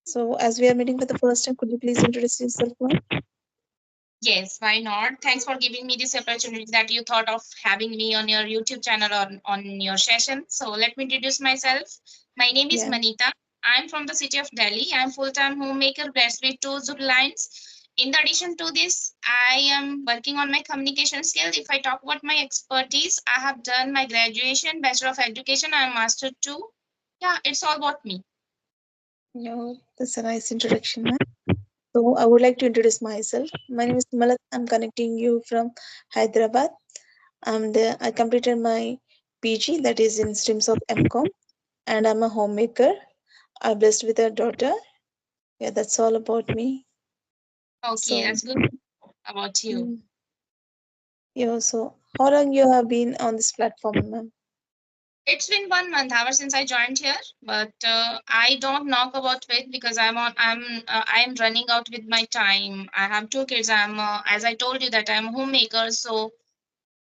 So, as we are meeting for the first time, could you please introduce yourself, ma'am? Yes, why not? Thanks for giving me this opportunity that you thought of having me on your YouTube channel on your session. So let me introduce myself. My name is Yeah. Manita. I'm from the city of Delhi. I'm full-time homemaker blessed with two zip lines. In addition to this, I am working on my communication skill. If I talk about my expertise, I have done my graduation, Bachelor of Education, and Master too. Yeah, it's all about me. That's a nice introduction, ma'am. So, I would like to introduce myself. My name is Malat. I'm connecting you from Hyderabad. I completed my PG, that is in streams of MCom, and I'm a homemaker. I'm blessed with a daughter. Yeah, that's all about me. Okay, So, that's good about you. mm, so how long you have been on this platform, ma'am? It's been 1 month ever since I joined here, but I don't knock about it because I'm running out with my time. I have two kids. As I told you that I'm a homemaker, so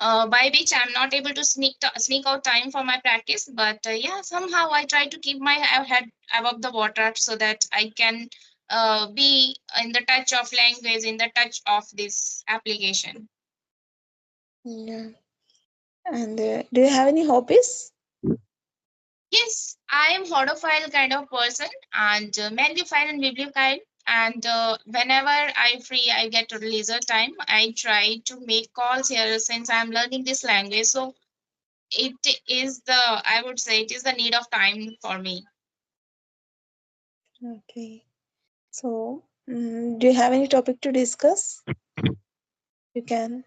by which I'm not able to sneak out time for my practice. But yeah, somehow I try to keep my head above the water so that I can be in the touch of language, in the touch of this application. Yeah. And do you have any hobbies? Yes, I am hordophile kind of person and bibliophile and bibliophile. And whenever I free, I get a leisure time. I try to make calls here since I'm learning this language. So it is I would say, it is the need of time for me. Okay. So, do you have any topic to discuss? You can,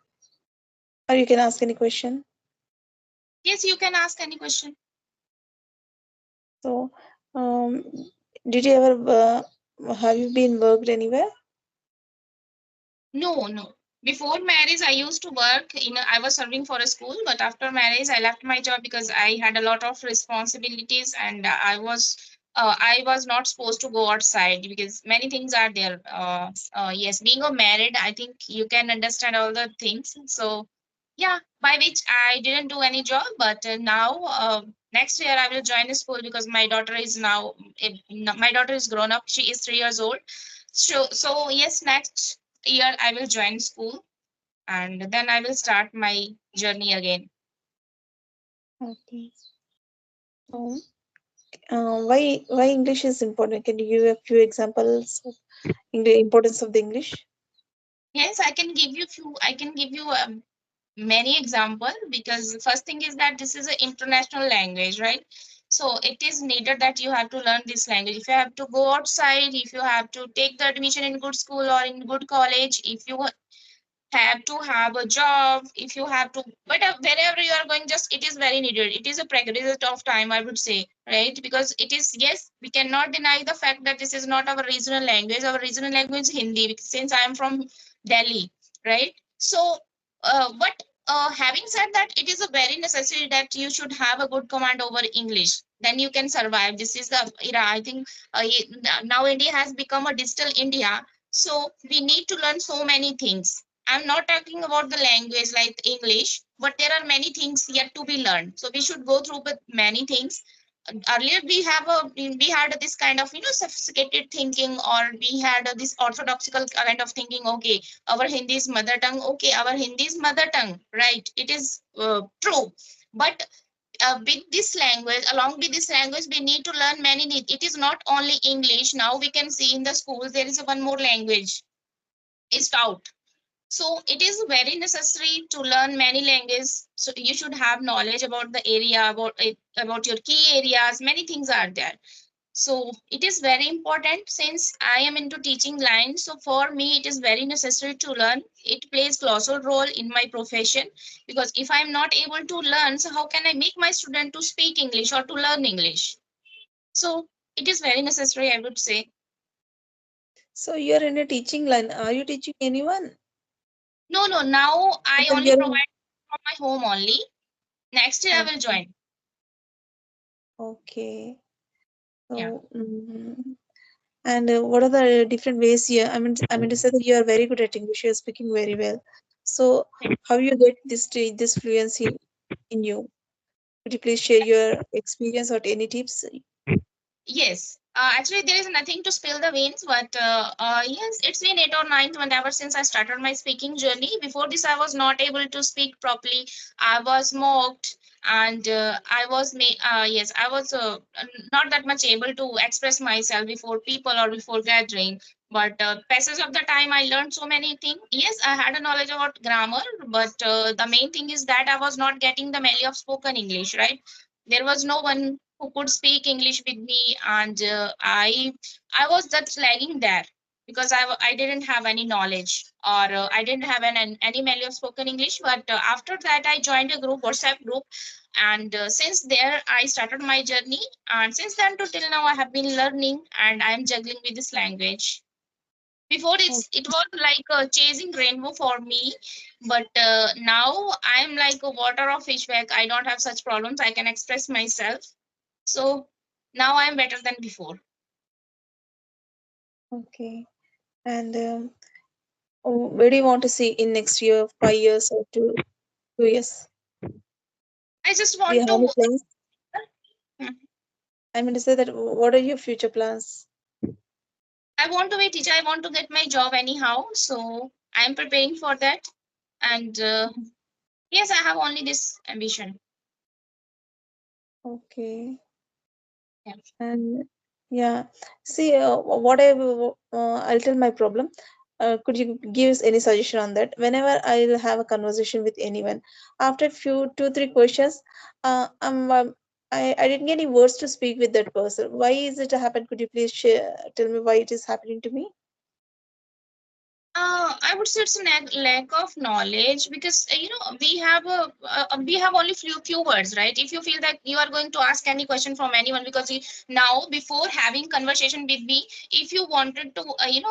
or you can ask any question. Yes, you can ask any question. So, um, did you ever have you been worked anywhere? No, no. Before marriage, I used to work I was serving for a school, but after marriage, I left my job because I had a lot of responsibilities and I was not supposed to go outside because many things are there. Yes, being a married, I think you can understand all the things. So, yeah, by which I didn't do any job, but now next year I will join a school because my daughter is grown up. She is 3 years old. So yes, next year I will join school and then I will start my journey again. Okay. So, why English is important? Can you give a few examples of the importance of the English? Yes, I can give you many example because the first thing is that this is an international language, right? So it is needed that you have to learn this language. If you have to go outside, if you have to take the admission in good school or in good college, if you have to have a job, if you have to, but wherever you are going, just it is very needed. It is a prerequisite of time, I would say, right? Because it is, yes, we cannot deny the fact that this is not our regional language. Our regional language is Hindi, since I am from Delhi, right? So but having said that, it is a very necessary that you should have a good command over English, then you can survive. This is the era, I think. Now India has become a digital India, so we need to learn so many things. I'm not talking about the language like English, but there are many things yet to be learned. So we should go through with many things. Earlier we had this kind of sophisticated thinking, or we had this orthodoxical kind of thinking. Okay, our Hindi is mother tongue. Okay, our Hindi is mother tongue, right? It is true. But with this language, along with this language, we need to learn it is not only English. Now we can see in the schools there is one more language is out. So it is very necessary to learn many languages. So you should have knowledge about the area, about it, about your key areas. Many things are there. So it is very important since I am into teaching line. So for me, it is very necessary to learn. It plays colossal role in my profession because if I am not able to learn, so how can I make my student to speak English or to learn English? So it is very necessary, I would say. So, you're in a teaching line. Are you teaching anyone? No, no. Now I Then only you're provide from my home only. Next year I will okay. join. Okay. Yeah. So, and what are the different ways here? I mean to say that you are very good at English. You are speaking very well. So, how you get this fluency in you? Could you please share your experience or any tips? Yes. Actually, there is nothing to spill the beans, but yes, it's been 8 or 9 months ever since I started my speaking journey. Before this, I was not able to speak properly. I was mocked, and yes, I was not that much able to express myself before people or before gathering. But passage of the time, I learned so many things. Yes, I had a knowledge about grammar, but the main thing is that I was not getting the value of spoken English, right? There was no one who could speak English with me, and I was just lagging there because I didn't have any knowledge, or I didn't have any value of spoken English. But after that, I joined a group, WhatsApp group, and since there I started my journey, and since then to till now I have been learning, and I am juggling with this language. Before it was like chasing rainbow for me, but now I'm like a water or fish bag. I don't have such problems. I can express myself. So now I'm better than before. Okay. And where do you want to see in next year, 5 years or 2 years? I just Do you want have any to. plans? Hmm, I mean to say that what are your future plans? I want to be a teacher. I want to get my job anyhow. So I'm preparing for that. And yes, I have only this ambition. Okay. Yeah. And yeah, see, I'll tell my problem. Could you give us any suggestion on that? Whenever I'll have a conversation with anyone, after few 2 3 questions, I didn't get any words to speak with that person. Why is it happen? Could you please tell me why it is happening to me? I would say it's a lack of knowledge because we have only few words, right? If you feel that you are going to ask any question from anyone, because now before having conversation with me, if you wanted to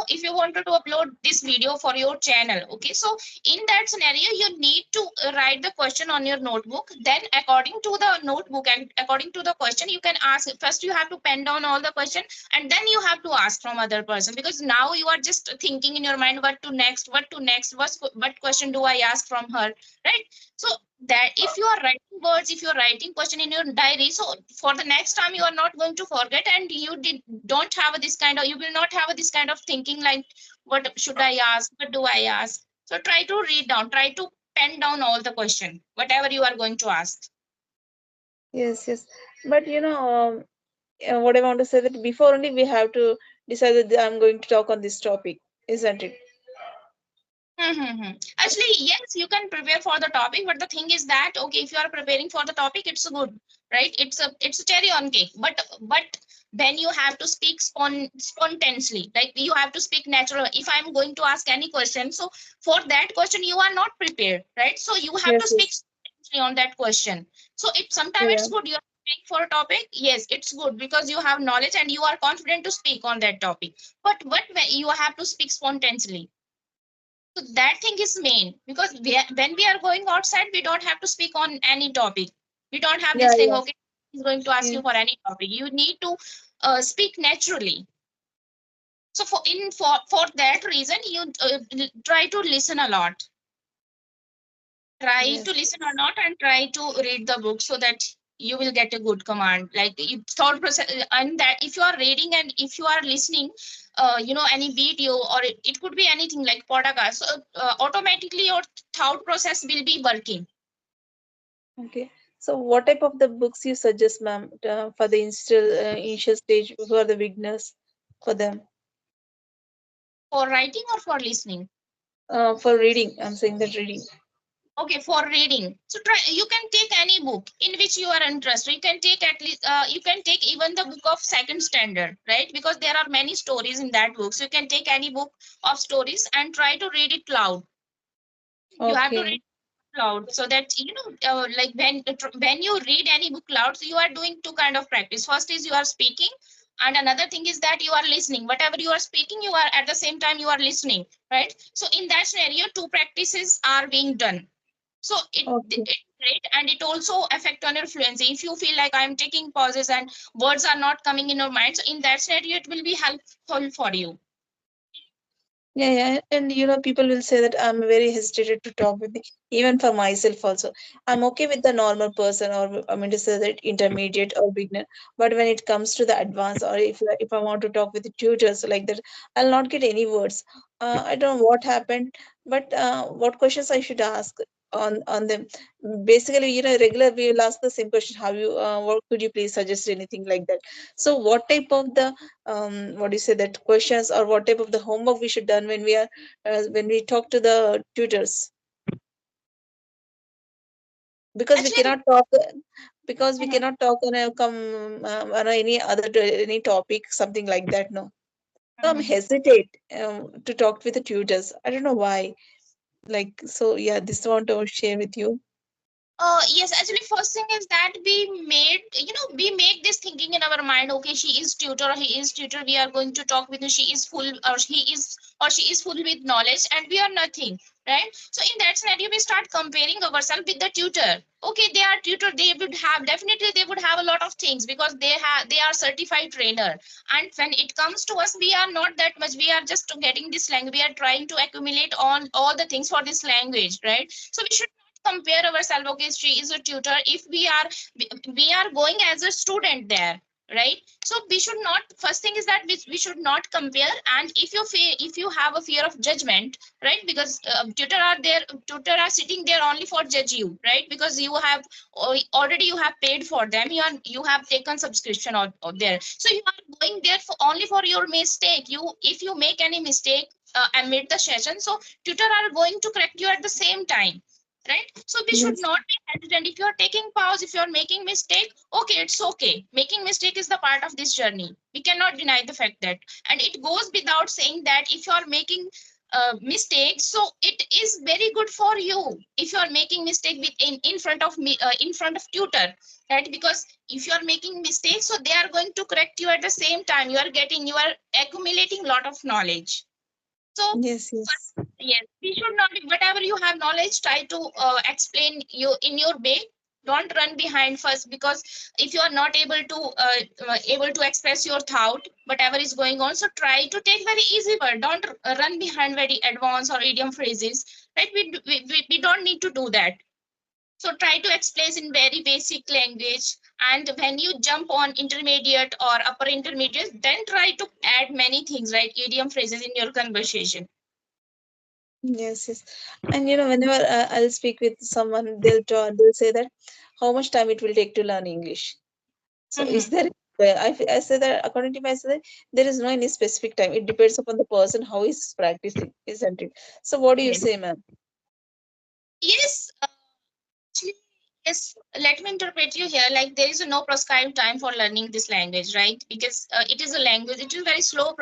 if you wanted to upload this video for your channel, okay, so in that scenario you need to write the question on your notebook. Then according to the notebook and according to the question, you can ask. First you have to pen down all the question, and then you have to ask from other person, because now you are just thinking in your mind what question do I ask from her, right? So that if you are writing words, if you are writing question in your diary, so for the next time you are not going to forget, and don't have this kind of, you will not have this kind of thinking like what should I ask, what do I ask. So try to read down, try to pen down all the question whatever you are going to ask. Yes, yes. But what I want to say that before only we have to decide that I'm going to talk on this topic, isn't it? Mm-hmm. Actually, yes, you can prepare for the topic, but the thing is that okay, if you are preparing for the topic, it's good, right? It's a cherry on cake. But then you have to speak spontaneously, like you have to speak natural. If I'm going to ask any question, so for that question you are not prepared, right? So you have to Yes, speak yes. spontaneously on that question. So it sometimes Yeah. it's good you are preparing for a topic. Yes, it's good because you have knowledge and you are confident to speak on that topic. But when you have to speak spontaneously, so that thing is main, because when we are going outside, we don't have to speak on any topic. We don't have Yeah, this thing, yeah. okay, he's going to ask you for Yes. any topic. You need to speak naturally. So for that reason, you try to listen a lot. Try to Yes. listen a lot and try to read the book so that you will get a good command. Like you thought process, and that if you are reading and if you are listening, any video, or it could be anything like podcast, so automatically your thought process will be working. Okay. So, what type of the books you suggest, ma'am, for the initial stage for the beginners, for them, For writing or for listening? for reading? I'm saying that reading. Okay, for reading. So try, you can take any book in which you are interested. You can take at least you can take even the book of second standard, right? Because there are many stories in that book. So you can take any book of stories and try to read it loud. You have to Okay. read loud so that like when you read any book loud, so you are doing two kind of practice. First is you are speaking, and another thing is that you are listening. Whatever you are speaking, you are at the same time you are listening, right? So in that scenario, two practices are being done. So Okay. it's great, and it also affect on your fluency. If you feel like I'm taking pauses and words are not coming in your mind, so in that scenario it will be helpful for you. Yeah, yeah, and people will say that I'm very hesitated to talk with, even for myself also. I'm okay with the normal person, or I mean to say that intermediate or beginner. But when it comes to the advanced, or if I want to talk with the tutors like that, I'll not get any words. I don't know what happened, but what questions I should ask on them. Basically, regular we will ask the same question. How you? What could you please suggest anything like that? So, what type of the what do you say that questions, or what type of the homework we should done when we are when we talk to the tutors, because we Actually, cannot talk because we mhm, cannot talk on a on any other any topic, something like that, no. So I'm mhm. hesitate to talk with the tutors. I don't know why. Like, so yeah, this want to share with you. Yes, actually, first thing is that we make this thinking in our mind. Okay, she is tutor, or he is tutor. We are going to talk with her. She is full, or she is full with knowledge, and we are nothing, right? So in that scenario, we start comparing ourselves with the tutor. Okay, they are tutor. They would have a lot of things because they are certified trainer. And when it comes to us, we are not that much. We are just getting this language. We are trying to accumulate on all the things for this language, right? So we should compare ourselves. Okay, she is a tutor. If we are going as a student there, right? So we should not, first thing is that we should not compare. And if you have a fear of judgment, right? Because tutor are sitting there only for judge you, right? Because you have already you have paid for them. You have taken subscription of there, so you are going there for only for your mistake. You, if you make any mistake amid the session, so tutor are going to correct you at the same time, right? So we should Yes, not be hesitant. If you are taking pause, if you are making mistake, okay, it's okay. Making mistake is the part of this journey. We cannot deny the fact that, and it goes without saying that if you are making mistakes, so it is very good for you if you are making mistake in front of me, in front of tutor, right? Because if you are making mistakes, so they are going to correct you at the same time. You are accumulating lot of knowledge. So yes, yes, yes, we should not be, whatever you have knowledge, try to explain you in your way. Don't run behind first, because if you are not able to express your thought, whatever is going on, so try to take very easy word. Don't run behind very advanced or idiom phrases, right? We don't need to do that. So try to express in very basic language. And when you jump on intermediate or upper intermediate, then try to add many things, right? Idiom phrases in your conversation. yes, yes. And whenever I'll speak with someone, they'll say that how much time it will take to learn English. So is Mhm. there, I say that according to my say, there is no any specific time. It depends upon the person how he's practicing, isn't it? So what do you Yes. say, ma'am? Yes, actually, yes. Let me interpret you here. Like there is no prescribed time for learning this language, right? Because it is a language. It is very slow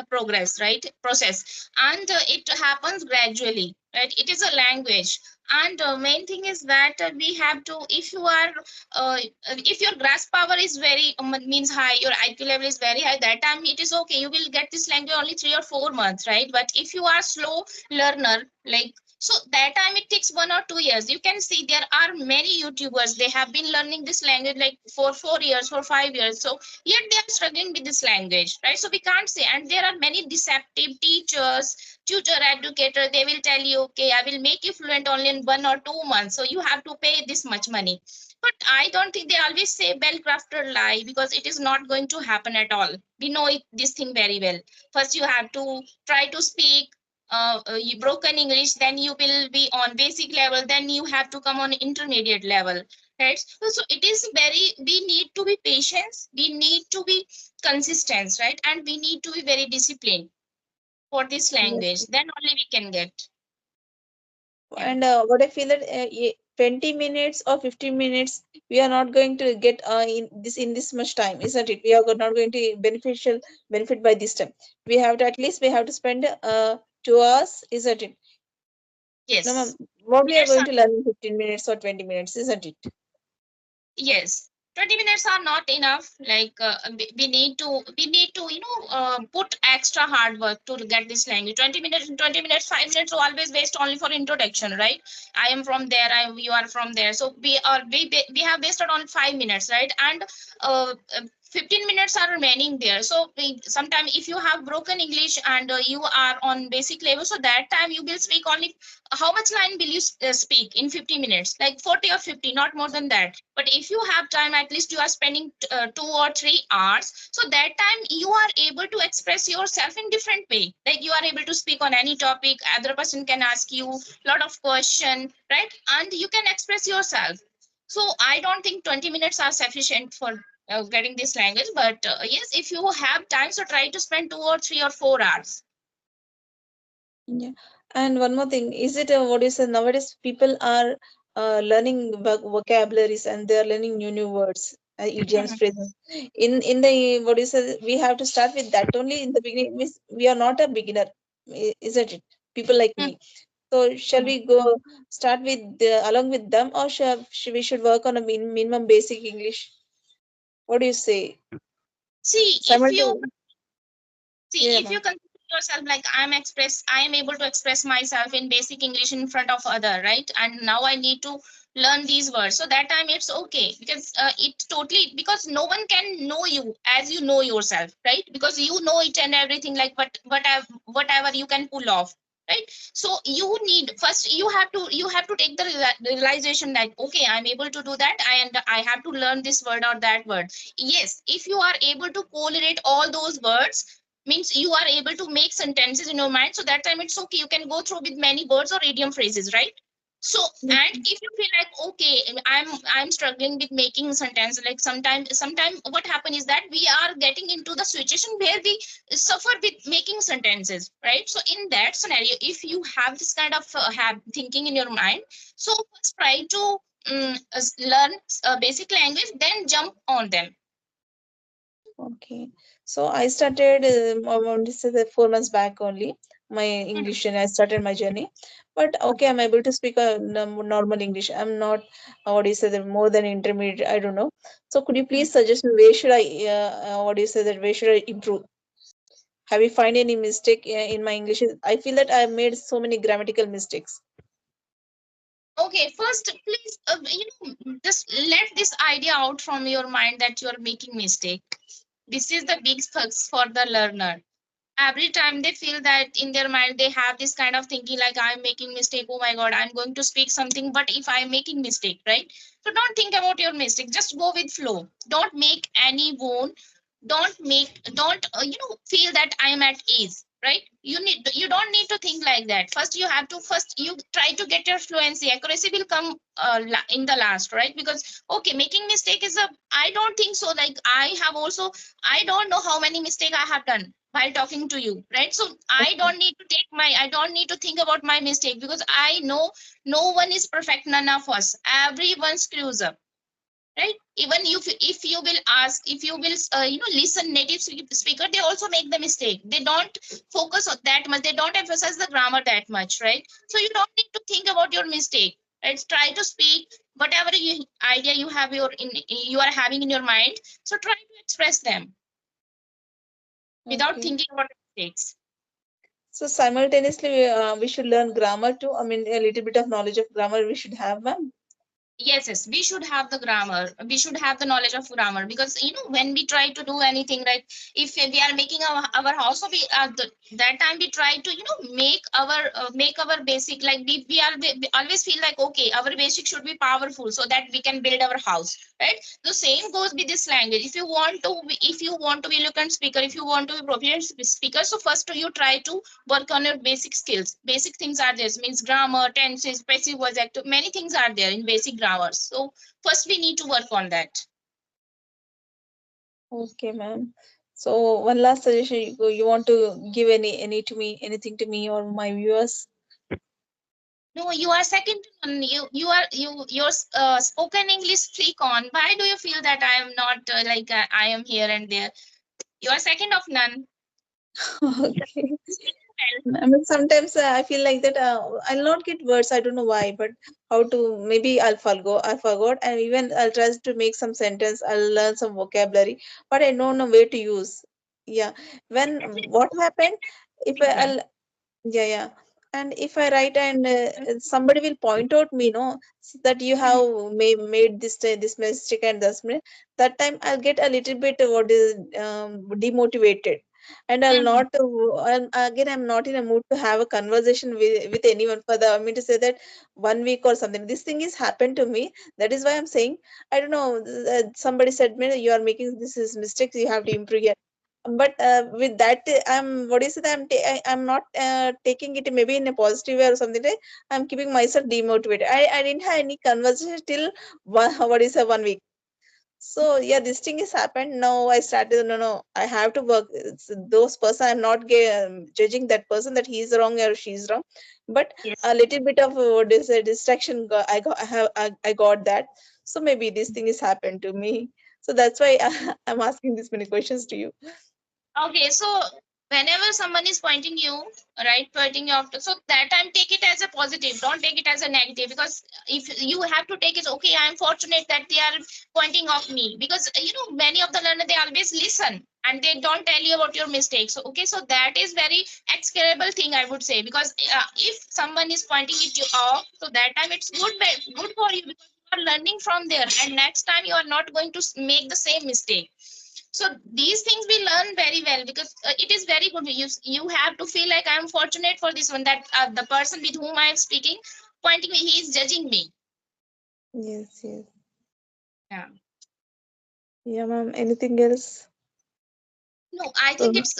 progress, right? Process, and it happens gradually, right? It is a language, and main thing is that we have to. If your grasp power is very means high, your IQ level is very high. That time it is okay. You will get this language only 3 or 4 months, right? But if you are slow learner, like, so that time it takes 1 or 2 years. You can see there are many YouTubers. They have been learning this language like for 4 years, for 5 years. So yet they are struggling with this language, right? So we can't say. And there are many deceptive teachers, tutor, educator. They will tell you, okay, I will make you fluent only in 1 or 2 months. So you have to pay this much money. But I don't think, they always say well crafted lie, because it is not going to happen at all. We know this thing very well. First, you have to try to speak you broken English, then you will be on basic level, then you have to come on intermediate level, right? So it is very, we need to be patient, we need to be consistent, right? And we need to be very disciplined for this Yes. language, then only we can get. Yeah. And what I feel that 20 minutes or 15 minutes, we are not going to get in this much time, isn't it? We are not going to benefit by this time. We have to, at least we have to spend 2 hours, isn't it? No, ma'am. Yes. What we are Minutes going are, to learn in 15 minutes or 20 minutes, isn't it? yes, 20 minutes are not enough. Like we need to put extra hard work to get this language. 20 minutes, 20 minutes, 5 minutes are always waste only for introduction, right? I am from there, you are from there, so we have wasted on 5 minutes, right? And 15 minutes are remaining there. So sometime if you have broken English and you are on basic level, so that time you will speak only how much line will you speak in 50 minutes, like 40 or 50, not more than that. But if you have time, at least you are spending 2 or 3 hours, so that time you are able to express yourself in different way, like you are able to speak on any topic, other person can ask you lot of question, right? And you can express yourself. So I don't think 20 minutes are sufficient for getting this language. But yes, if you have time, so try to spend 2 or 3 or 4 hours. Yeah. And one more thing, is it what is nowadays people are learning vocabularies and they are learning new words, idioms, Mhm. phrases. In the what is it, we have to start with that only in the beginning. We are not a beginner, isn't it? People like Mhm. me. So shall we go start with along with them, or should we should work on a minimum basic English? What do you say? See, if you Simultaneously. See, Yeah, if you ma'am. consider yourself like I am able to express myself in basic English in front of other, right? And now I need to learn these words. So that time it's okay, because it totally, because no one can know you as you know yourself, right? Because you know it and everything, like whatever you can pull off, right? So you need first, you have to take the realization that okay, I'm able to do that, and I have to learn this word or that word. Yes, if you are able to correlate all those words, means you are able to make sentences in your mind, so that time it's okay, you can go through with many words or idiom phrases, right? So, Yes, and if you feel like okay, I'm struggling with making sentence, like sometimes what happen is that we are getting into the situation where we suffer with making sentences, right? So in that scenario, if you have this kind of have thinking in your mind, so first try to learn basic language, then jump on them. okay. So I started around this is 4 months back only. My Mhm. English and I started my journey. But okay, I'm able to speak a normal English. I'm not what do you say that more than intermediate. I don't know. So could you please suggest me where should I what do you say that where should I improve? Have you find any mistake in my English? I feel that I have made so many grammatical mistakes. Okay, first, please, just let this idea out from your mind that you are making mistake. This is the big fix for the learner. Every time they feel that in their mind, they have this kind of thinking like I'm making mistake. Oh my God, I'm going to speak something, but if I'm making mistake, right? So don't think about your mistake. Just go with flow. Don't make any wound. Don't feel that I am at ease, right? You don't need to think like that. First you try to get your fluency. Accuracy will come in the last, right? Because okay, making mistake is a, I don't think so, like I have also, I don't know how many mistake I have done while talking to you, right? So I don't need to think about my mistake, because I know no one is perfect, none of us, everyone screws up, right? Even if you will ask, if you will listen native speaker, they also make the mistake. They don't focus on that much, they don't emphasize the grammar that much, right? So you don't need to think about your mistake, right? Try to speak whatever idea you have you are having in your mind, so try to express them without Okay. thinking about mistakes. So simultaneously, we should learn grammar too. I mean, a little bit of knowledge of grammar we should have, ma'am. Yes, we should have the grammar. We should have the knowledge of grammar, because when we try to do anything, right? If we are making our house, so we that time we try to make our basic, like we always feel like okay, our basic should be powerful so that we can build our house, right? The same goes with this language. If you want to be eloquent speaker, if you want to be proficient speaker, so first you try to work on your basic skills. Basic things are there, means grammar, tenses, passive voice, active, many things are there in basic grammar. So first we need to work on that. Okay, ma'am. So one last suggestion, you want to give any to me, anything to me or my viewers? No, you are second to none. You are your spoken English speak on. Why do you feel that I am not I am here and there? You are second of none. Okay. Speak well. I mean, sometimes I feel like that I'll not get words. I don't know why, but how to maybe I'll forgo. I forgot, and even I'll try to make some sentence. I'll learn some vocabulary, but I don't know where to use. Yeah. When At least what happened? If big one. I'll yeah, yeah. And if I write and somebody will point out me, no, that you have made this mistake and this that time I'll get a little bit what is demotivated, and I'll Mhm. not. Again, I'm not in a mood to have a conversation with anyone for the. I mean to say that 1 week or something. This thing is happened to me. That is why I'm saying I don't know. Somebody said me you are making this is mistakes. You have to improve. But with that I'm what is it I'm not taking it maybe in a positive way or something like, I'm keeping myself demotivated. I didn't have any conversation till one, what is a 1 week. So yeah, this thing has happened. Now I started, no, no, I have to work. It's those person, I'm not judging that person that he's wrong or she's wrong, but Yes. a little bit of what is a distraction. I got that. So maybe this thing has happened to me. So that's why I'm asking this many questions to you. Okay, so whenever someone is pointing you, right, pointing you off, so that time take it as a positive. Don't take it as a negative, because if you have to take it, okay, I am fortunate that they are pointing off me, because many of the learner, they always listen and they don't tell you about your mistakes. So, okay, so that is very excusable thing, I would say, because if someone is pointing it you off, so that time it's good for you, because you are learning from there, and next time you are not going to make the same mistake. So these things we learn very well, because it is very good. You have to feel like I am fortunate for this one, that the person with whom I am speaking pointing me, he is judging me. Yes, yes. Yeah. Yeah, ma'am. Anything else? No, I think So, it's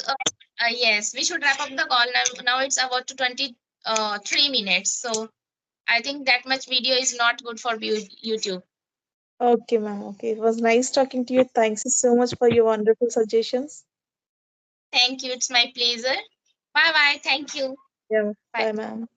yes, we should wrap up the call now. Now it's about to 23 minutes, so I think that much video is not good for YouTube. okay, ma'am. Okay. It was nice talking to you. Thanks so much for your wonderful suggestions. Thank you, it's my pleasure. Bye bye, thank you. Yeah. Bye. Bye, ma'am.